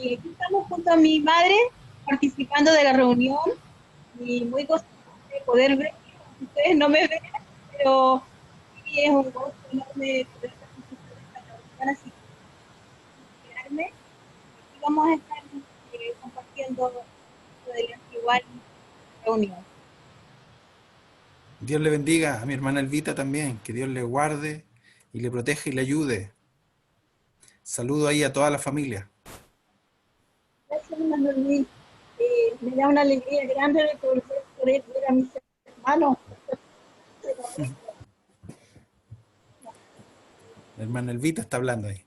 Y aquí estamos junto a mi madre participando de la reunión y muy gozosa de poder ver. Ustedes no me ven, pero sí es un gozo enorme poder participar de esta reunión, así que quedarme. Aquí vamos a estar compartiendo de la igual reunión. Dios le bendiga a mi hermana Elvita también, que Dios le guarde y le proteja y le ayude. Saludo ahí a toda la familia. Gracias, hermano Luis. Me da una alegría grande de poder ver a mis hermanos. La hermana Elvita está hablando ahí.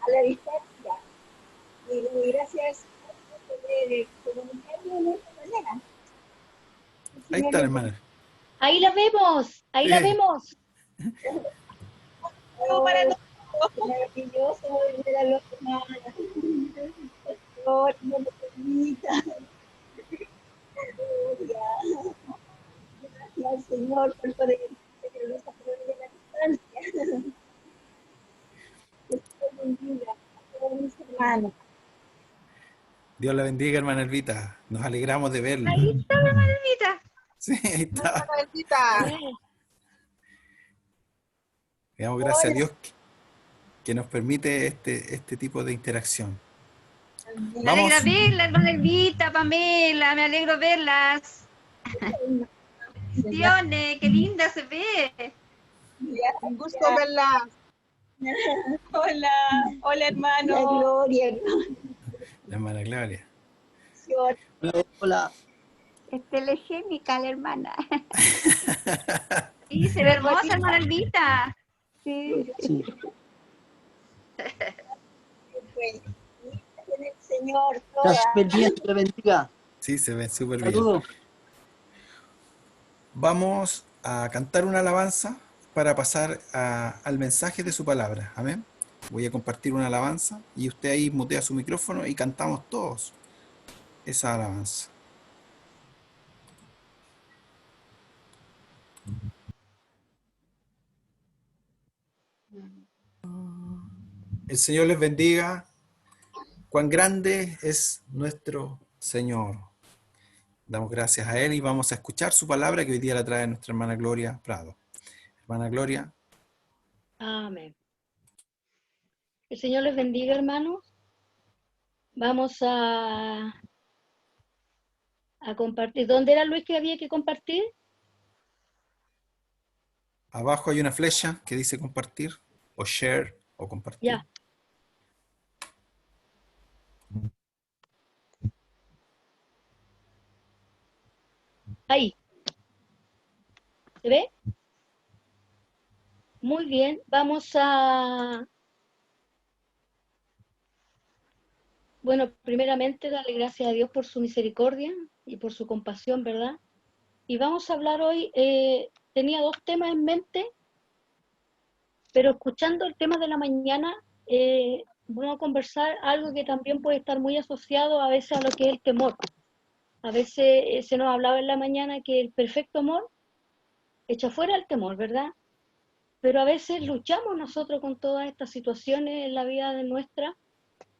A la distancia. Y le doy gracias por poder comunicarme de esta manera. El Ahí Señor está la les hermana. Ahí la vemos, ahí la Sí. vemos. para todos. Maravilloso ver a los hermanos. Señor, no lo permita. Gracias, Señor, por poder tenerlos a través de la distancia. Que Dios bendiga a todos mis hermanos. Dios la bendiga, hermana Elvita. Nos alegramos de Ahí verla. está la maravita. Sí, ahí está. Bien. Le damos gracias a Hola, Dios que nos permite este tipo de interacción. Me alegra Vamos, verla, hermana Elvita, Pamela, me alegro verlas. Señor. Bendiciones, qué linda se ve. Un gusto verla. Hola, hola La hermano. gloria, hermano. la hermana Gloria. Hola. Es telegénica la hermana. Sí, se ve hermosa, hermana Elvita. Sí. Sí. Pues, en el Señor Está toda. súper bien, te bendiga. Sí, se ve súper bien. Saludos. Vamos a cantar una alabanza para pasar al mensaje de su palabra. Amén. Voy a compartir una alabanza y usted ahí mutea su micrófono y cantamos todos esa alabanza. El Señor les bendiga. Cuán grande es nuestro Señor. Damos gracias a Él y vamos a escuchar su palabra que hoy día la trae nuestra hermana Gloria Prado. Hermana Gloria. Amén. El Señor les bendiga, hermanos. Vamos a compartir. ¿Dónde era Luis que había que compartir? Abajo hay una flecha que dice compartir o share o compartir. Ya. Ahí. ¿Se ve? Muy bien. Vamos a... Bueno, primeramente darle gracias a Dios por su misericordia y por su compasión, ¿verdad? Y vamos a hablar hoy, tenía dos temas en mente, pero escuchando el tema de la mañana, vamos a conversar algo que también puede estar muy asociado a veces a lo que es el temor. A veces se nos hablaba en la mañana que el perfecto amor echa fuera el temor, ¿verdad? Pero a veces luchamos nosotros con todas estas situaciones en la vida de nuestra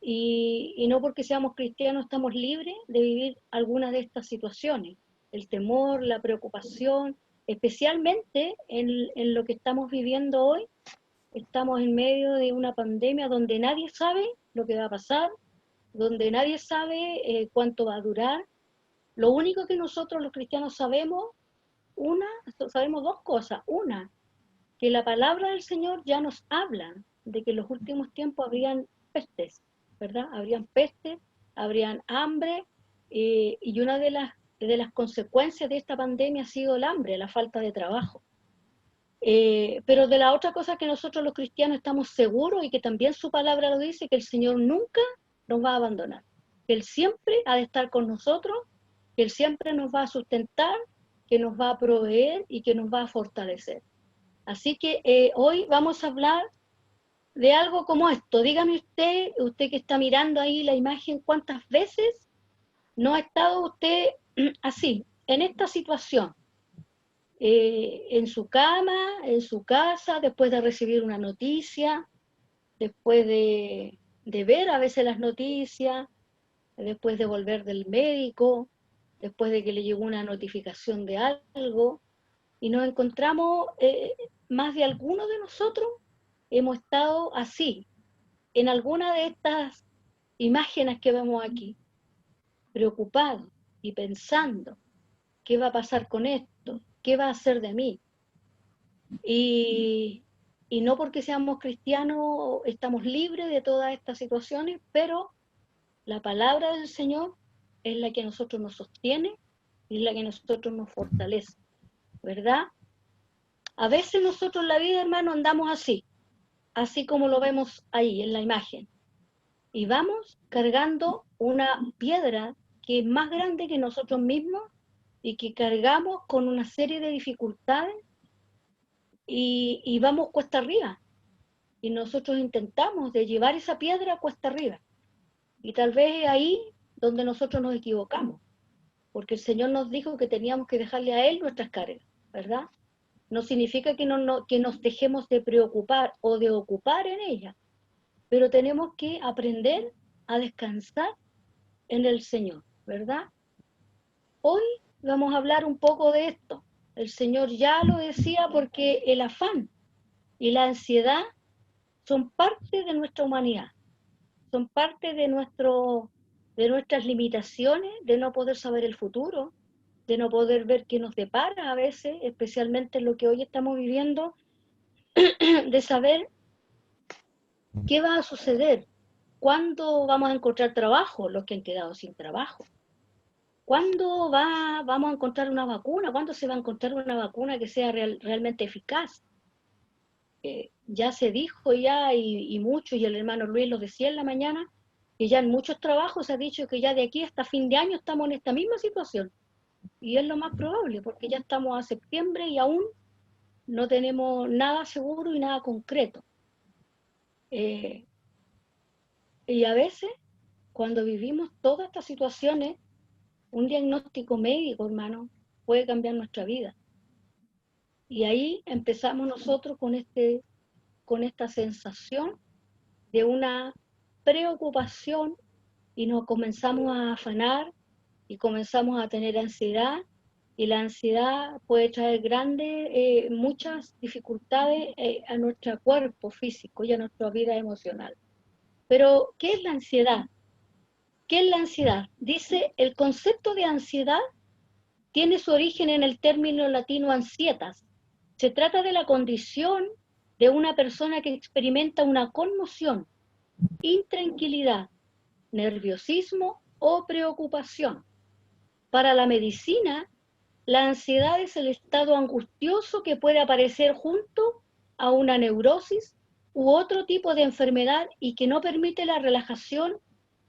y no porque seamos cristianos estamos libres de vivir algunas de estas situaciones. El temor, la preocupación, especialmente en lo que estamos viviendo hoy. Estamos en medio de una pandemia donde nadie sabe lo que va a pasar, donde nadie sabe cuánto va a durar. Lo único que nosotros los cristianos sabemos dos cosas. Una, que la palabra del Señor ya nos habla de que en los últimos tiempos habrían pestes, ¿verdad? Habrían pestes, habrían hambre, y una de las consecuencias de esta pandemia ha sido el hambre, la falta de trabajo. Pero de la otra cosa que nosotros los cristianos estamos seguros y que también su palabra lo dice, que el Señor nunca nos va a abandonar, que Él siempre ha de estar con nosotros, que Él siempre nos va a sustentar, que nos va a proveer y que nos va a fortalecer. Así que hoy vamos a hablar de algo como esto. Dígame usted que está mirando ahí la imagen, ¿cuántas veces no ha estado usted así, en esta situación? en su cama, en su casa, después de recibir una noticia, después de ver a veces las noticias, después de volver del médico, después de que le llegó una notificación de algo, y nos encontramos, más de algunos de nosotros hemos estado así, en alguna de estas imágenes que vemos aquí, preocupados y pensando, ¿qué va a pasar con esto? ¿Qué va a hacer de mí? Y no porque seamos cristianos estamos libres de todas estas situaciones, pero la palabra del Señor es la que a nosotros nos sostiene y es la que a nosotros nos fortalece, ¿verdad? A veces nosotros en la vida, hermano, andamos así como lo vemos ahí en la imagen, y vamos cargando una piedra que es más grande que nosotros mismos y que cargamos con una serie de dificultades y vamos cuesta arriba. Y nosotros intentamos de llevar esa piedra cuesta arriba. Y tal vez es ahí donde nosotros nos equivocamos, porque el Señor nos dijo que teníamos que dejarle a Él nuestras cargas, ¿verdad? No significa que nos dejemos de preocupar o de ocupar en ella, pero tenemos que aprender a descansar en el Señor, ¿verdad? Hoy vamos a hablar un poco de esto. El Señor ya lo decía, porque el afán y la ansiedad son parte de nuestra humanidad, son parte de nuestras limitaciones, de no poder saber el futuro, de no poder ver qué nos depara a veces, especialmente en lo que hoy estamos viviendo, de saber qué va a suceder, cuándo vamos a encontrar trabajo, los que han quedado sin trabajo, cuándo vamos a encontrar una vacuna, cuándo se va a encontrar una vacuna que sea realmente eficaz. Ya se dijo y mucho, y el hermano Luis lo decía en la mañana, que ya en muchos trabajos se ha dicho que ya de aquí hasta fin de año estamos en esta misma situación. Y es lo más probable, porque ya estamos a septiembre y aún no tenemos nada seguro y nada concreto. Y a veces, cuando vivimos todas estas situaciones, un diagnóstico médico, hermano, puede cambiar nuestra vida. Y ahí empezamos nosotros con esta sensación de una preocupación, y nos comenzamos a afanar y comenzamos a tener ansiedad, y la ansiedad puede traer muchas dificultades a nuestro cuerpo físico y a nuestra vida emocional. Pero, ¿qué es la ansiedad? ¿Qué es la ansiedad? Dice, el concepto de ansiedad tiene su origen en el término latino ansietas. Se trata de la condición de una persona que experimenta una conmoción, intranquilidad, nerviosismo o preocupación. Para la medicina, la ansiedad es el estado angustioso que puede aparecer junto a una neurosis u otro tipo de enfermedad y que no permite la relajación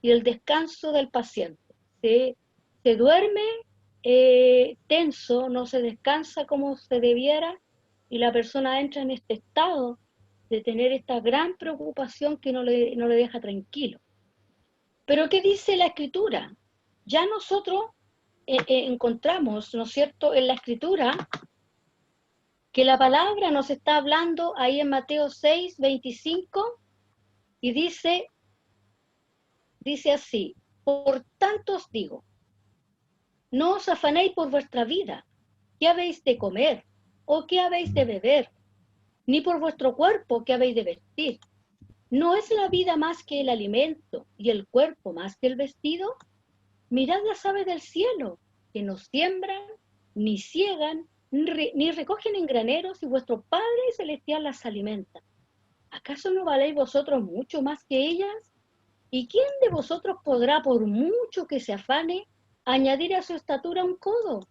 y el descanso del paciente. Se duerme tenso, no se descansa como se debiera, y la persona entra en este estado de tener esta gran preocupación que no le deja tranquilo. Pero ¿qué dice la Escritura? Ya nosotros encontramos, ¿no es cierto?, en la Escritura, que la palabra nos está hablando ahí en Mateo 6, 25, y dice así: por tanto os digo, no os afanéis por vuestra vida, qué habéis de comer, o qué habéis de beber, ni por vuestro cuerpo, qué habéis de vestir. ¿No es la vida más que el alimento, y el cuerpo más que el vestido? Mirad las aves del cielo, que no siembran, ni ciegan, ni recogen en graneros, y vuestro Padre Celestial las alimenta. ¿Acaso no valéis vosotros mucho más que ellas? ¿Y quién de vosotros podrá, por mucho que se afane, añadir a su estatura un codo?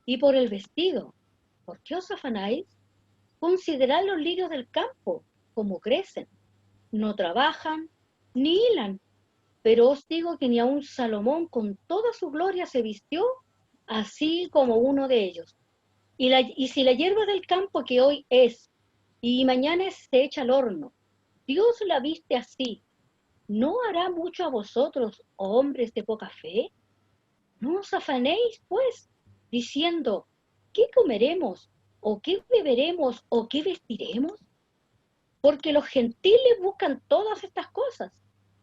Y por el vestido, ¿por qué os afanáis? Considerad los lirios del campo, cómo crecen. No trabajan, ni hilan. Pero os digo que ni aun Salomón con toda su gloria se vistió así como uno de ellos. Y si la hierba del campo, que hoy es y mañana se echa al horno, Dios la viste así, ¿no hará mucho a vosotros, hombres de poca fe? No os afanéis, pues, diciendo, ¿qué comeremos? ¿O qué beberemos? ¿O qué vestiremos? Porque los gentiles buscan todas estas cosas,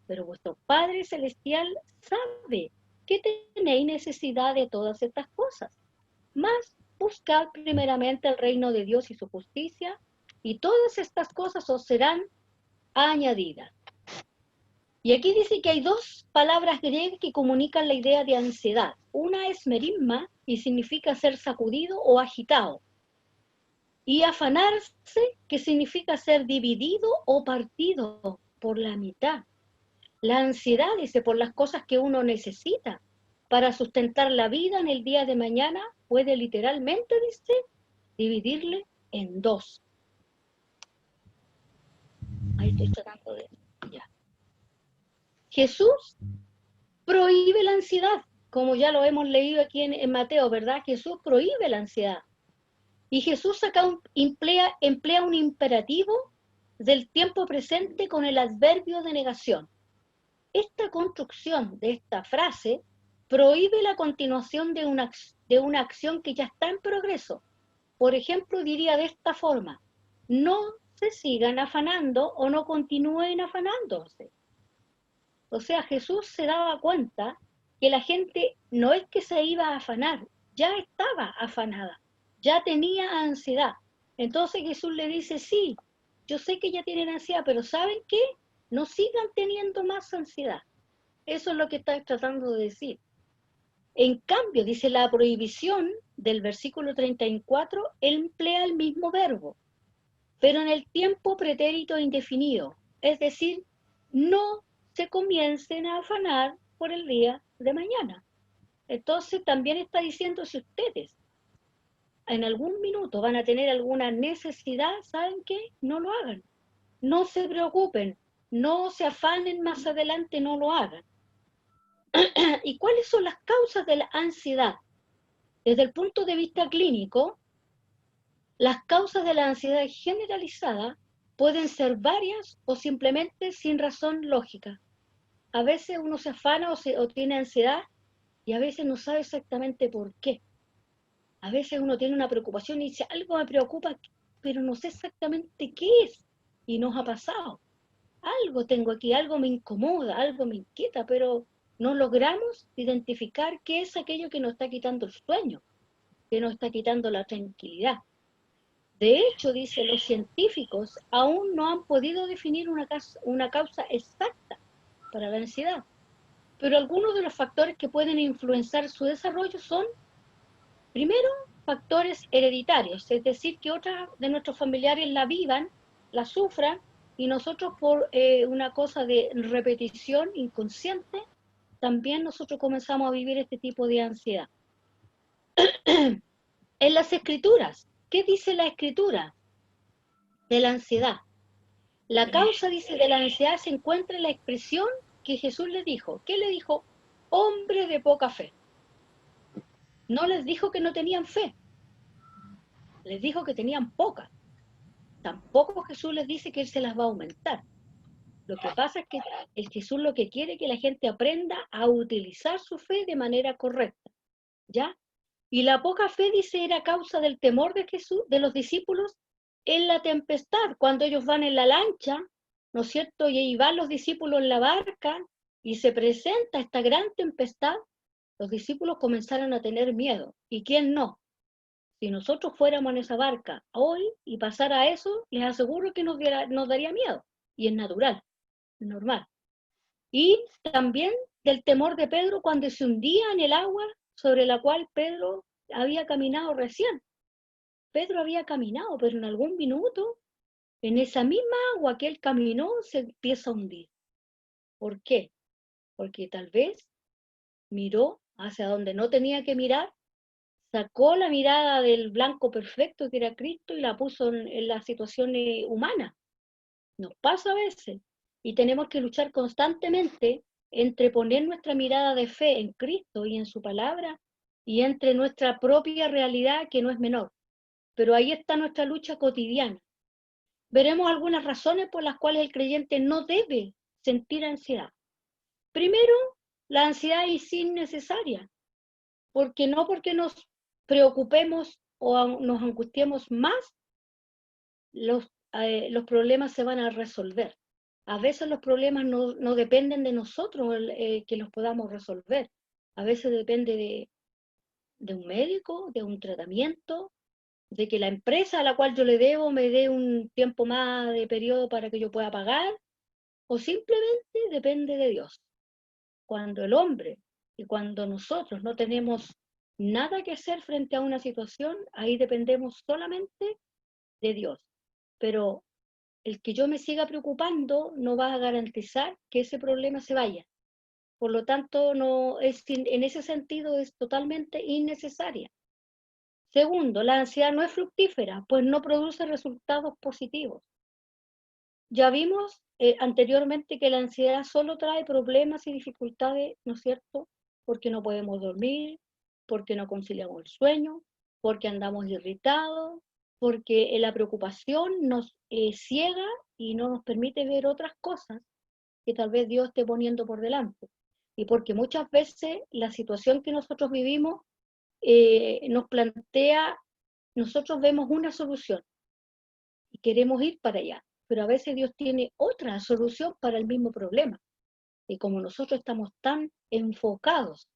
pero vuestro Padre Celestial sabe que tenéis necesidad de todas estas cosas. Mas buscad primeramente el reino de Dios y su justicia, y todas estas cosas os serán añadidas. Y aquí dice que hay dos palabras griegas que comunican la idea de ansiedad. Una es merisma y significa ser sacudido o agitado. Y afanarse, que significa ser dividido o partido por la mitad. La ansiedad, dice, por las cosas que uno necesita para sustentar la vida en el día de mañana, puede literalmente, dice, dividirle en dos. Ahí estoy tratando de... Ya. Jesús prohíbe la ansiedad, como ya lo hemos leído aquí en Mateo, ¿verdad? Jesús prohíbe la ansiedad. Y Jesús acá emplea un imperativo del tiempo presente con el adverbio de negación. Esta construcción de esta frase prohíbe la continuación de una acción que ya está en progreso. Por ejemplo, diría de esta forma: no se sigan afanando o no continúen afanándose. O sea, Jesús se daba cuenta que la gente no es que se iba a afanar, ya estaba afanada, ya tenía ansiedad. Entonces Jesús le dice, sí, yo sé que ya tienen ansiedad, pero ¿saben qué? No sigan teniendo más ansiedad. Eso es lo que está tratando de decir. En cambio, dice la prohibición del versículo 34, emplea el mismo verbo, pero en el tiempo pretérito indefinido, es decir, no se comiencen a afanar por el día de mañana. Entonces también está diciendo, si ustedes en algún minuto van a tener alguna necesidad, ¿saben qué? No lo hagan. No se preocupen, no se afanen más adelante, no lo hagan. ¿Y cuáles son las causas de la ansiedad? Desde el punto de vista clínico, las causas de la ansiedad generalizada pueden ser varias o simplemente sin razón lógica. A veces uno se afana o tiene ansiedad y a veces no sabe exactamente por qué. A veces uno tiene una preocupación y dice, algo me preocupa, pero no sé exactamente qué es. Y nos ha pasado. Algo tengo aquí, algo me incomoda, algo me inquieta, pero no logramos identificar qué es aquello que nos está quitando el sueño, que nos está quitando la tranquilidad. De hecho, dice, los científicos aún no han podido definir una causa exacta para la ansiedad, pero algunos de los factores que pueden influenciar su desarrollo son, primero, factores hereditarios, es decir, que otras de nuestros familiares la vivan, la sufran, y nosotros por una cosa de repetición inconsciente, también nosotros comenzamos a vivir este tipo de ansiedad. En las escrituras, ¿qué dice la escritura de la ansiedad? La causa, dice, de la ansiedad se encuentra en la expresión que Jesús les dijo. ¿Qué le dijo? Hombre de poca fe. No les dijo que no tenían fe, les dijo que tenían poca. Tampoco Jesús les dice que Él se las va a aumentar. Lo que pasa es que el Jesús lo que quiere es que la gente aprenda a utilizar su fe de manera correcta, ¿ya? Y la poca fe, dice, era causa del temor de Jesús, de los discípulos, en la tempestad, cuando ellos van en la lancha, ¿no es cierto? Y ahí van los discípulos en la barca, y se presenta esta gran tempestad, los discípulos comenzaron a tener miedo. ¿Y quién no? Si nosotros fuéramos en esa barca hoy y pasara eso, les aseguro que nos daría miedo. Y es natural, es normal. Y también del temor de Pedro cuando se hundía en el agua sobre la cual Pedro había caminado recién. Pedro había caminado, pero en algún minuto, en esa misma agua que él caminó, se empieza a hundir. ¿Por qué? Porque tal vez miró hacia donde no tenía que mirar, sacó la mirada del blanco perfecto que era Cristo y la puso en las situaciones humanas. Nos pasa a veces y tenemos que luchar constantemente entre poner nuestra mirada de fe en Cristo y en su palabra y entre nuestra propia realidad, que no es menor. Pero ahí está nuestra lucha cotidiana. Veremos algunas razones por las cuales el creyente no debe sentir ansiedad. Primero, la ansiedad es innecesaria, porque no porque nos preocupemos nos angustiemos más, los problemas se van a resolver. A veces los problemas no dependen de nosotros que los podamos resolver. A veces depende de un médico, de un tratamiento, de que la empresa a la cual yo le debo me dé un tiempo más de periodo para que yo pueda pagar, o simplemente depende de Dios. Cuando el hombre y cuando nosotros no tenemos nada que hacer frente a una situación, ahí dependemos solamente de Dios. Pero el que yo me siga preocupando no va a garantizar que ese problema se vaya. Por lo tanto, en ese sentido es totalmente innecesaria. Segundo, la ansiedad no es fructífera, pues no produce resultados positivos. Ya vimos anteriormente que la ansiedad solo trae problemas y dificultades, ¿no es cierto? Porque no podemos dormir, porque no conciliamos el sueño, porque andamos irritados, porque la preocupación nos ciega y no nos permite ver otras cosas que tal vez Dios esté poniendo por delante. Y porque muchas veces la situación que nosotros vivimos nos plantea, nosotros vemos una solución y queremos ir para allá, pero a veces Dios tiene otra solución para el mismo problema. Y como nosotros estamos tan enfocados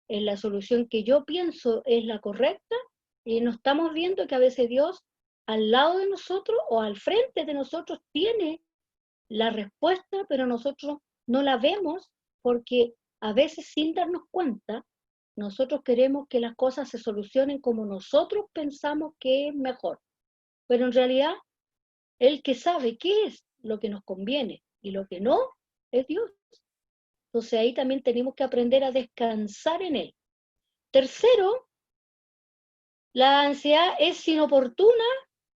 en la solución que yo pienso es la correcta, y no estamos viendo que a veces Dios al lado de nosotros o al frente de nosotros tiene la respuesta, pero nosotros no la vemos porque a veces sin darnos cuenta, nosotros queremos que las cosas se solucionen como nosotros pensamos que es mejor. Pero en realidad, el que sabe qué es lo que nos conviene y lo que no, es Dios. Entonces ahí también tenemos que aprender a descansar en Él. Tercero, la ansiedad es inoportuna,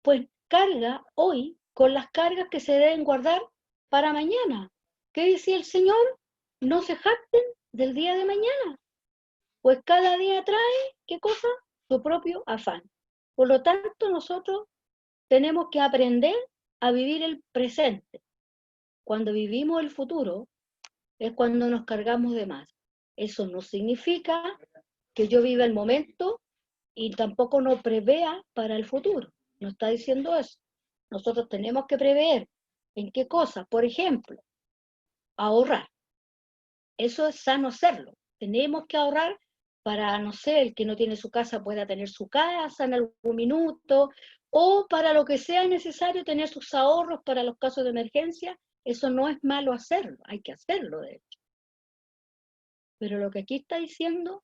pues carga hoy con las cargas que se deben guardar para mañana. ¿Qué decía el Señor? No se jacten del día de mañana, pues cada día trae, ¿qué cosa? Su propio afán. Por lo tanto, nosotros tenemos que aprender a vivir el presente. Cuando vivimos el futuro, es cuando nos cargamos de más. Eso no significa que yo viva el momento y tampoco no prevea para el futuro. No está diciendo eso. Nosotros tenemos que prever en qué cosas. Por ejemplo, ahorrar. Eso es sano hacerlo. Tenemos que ahorrar para, no sé, el que no tiene su casa pueda tener su casa en algún minuto, o para lo que sea necesario tener sus ahorros para los casos de emergencia. Eso no es malo hacerlo, hay que hacerlo de hecho. Pero lo que aquí está diciendo,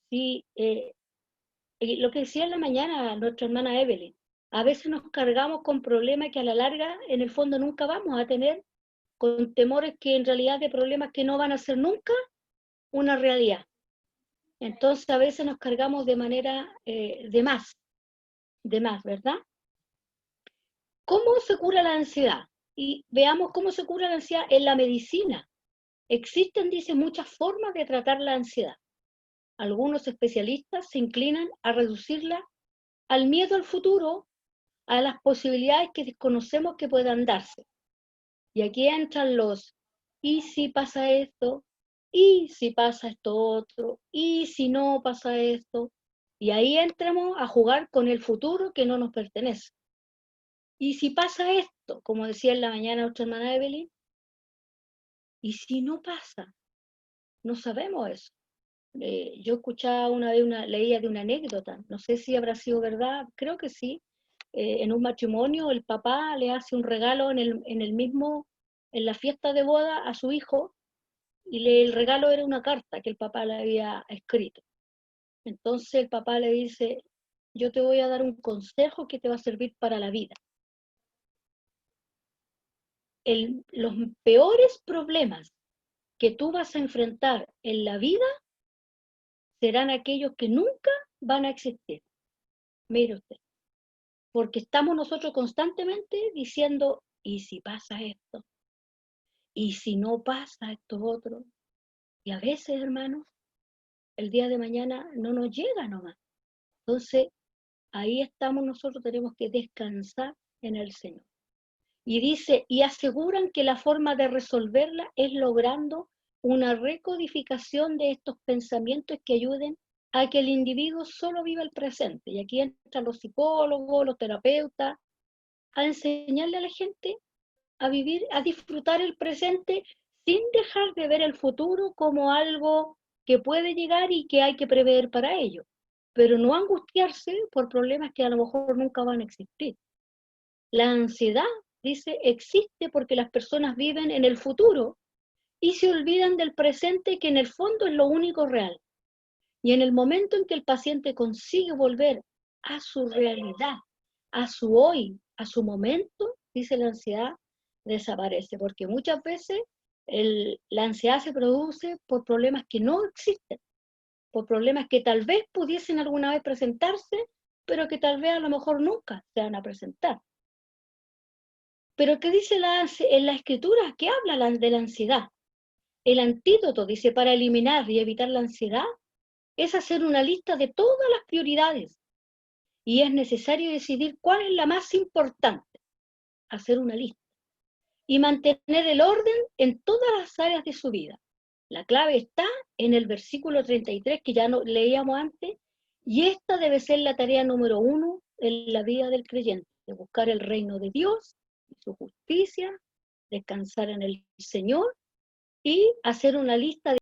sí, lo que decía en la mañana nuestra hermana Evelyn, a veces nos cargamos con problemas que a la larga, en el fondo, nunca vamos a tener, con temores que en realidad de problemas que no van a ser nunca una realidad. Entonces a veces nos cargamos de manera de más, ¿verdad? ¿Cómo se cura la ansiedad? Y veamos cómo se cura la ansiedad en la medicina. Existen, dice, muchas formas de tratar la ansiedad. Algunos especialistas se inclinan a reducirla al miedo al futuro, a las posibilidades que desconocemos que puedan darse. Y aquí entran los, ¿y si pasa esto? ¿Y si pasa esto otro? ¿Y si no pasa esto? Y ahí entramos a jugar con el futuro que no nos pertenece. ¿Y si pasa esto? Como decía en la mañana nuestra hermana Evelyn. ¿Y si no pasa? No sabemos eso. Yo escuchaba una vez, leía de una anécdota, no sé si habrá sido verdad, creo que sí. En un matrimonio el papá le hace un regalo en la fiesta de boda a su hijo, y el regalo era una carta que el papá le había escrito. Entonces el papá le dice, yo te voy a dar un consejo que te va a servir para la vida. Los peores problemas que tú vas a enfrentar en la vida serán aquellos que nunca van a existir. Mire usted, porque estamos nosotros constantemente diciendo, ¿y si pasa esto? ¿Y si no pasa esto otro? Y a veces, hermanos, el día de mañana no nos llega nomás. Entonces, ahí estamos nosotros, tenemos que descansar en el Señor. Y dice, y aseguran que la forma de resolverla es logrando una recodificación de estos pensamientos que ayuden a que el individuo solo viva el presente. Y aquí entran los psicólogos, los terapeutas, a enseñarle a la gente a vivir, a disfrutar el presente sin dejar de ver el futuro como algo que puede llegar y que hay que prever para ello, pero no angustiarse por problemas que a lo mejor nunca van a existir. La ansiedad, dice, existe porque las personas viven en el futuro y se olvidan del presente, que en el fondo es lo único real. Y en el momento en que el paciente consigue volver a su realidad, a su hoy, a su momento, dice, la ansiedad desaparece, porque muchas veces la ansiedad se produce por problemas que no existen, por problemas que tal vez pudiesen alguna vez presentarse, pero que tal vez a lo mejor nunca se van a presentar. Pero ¿qué dice en la escritura? ¿Qué habla de la ansiedad? El antídoto, dice, para eliminar y evitar la ansiedad es hacer una lista de todas las prioridades, y es necesario decidir cuál es la más importante, hacer una lista, y mantener el orden en todas las áreas de su vida. La clave está en el versículo 33 que ya leíamos antes, y esta debe ser la tarea número 1 en la vida del creyente: de buscar el reino de Dios y su justicia, descansar en el Señor y hacer una lista de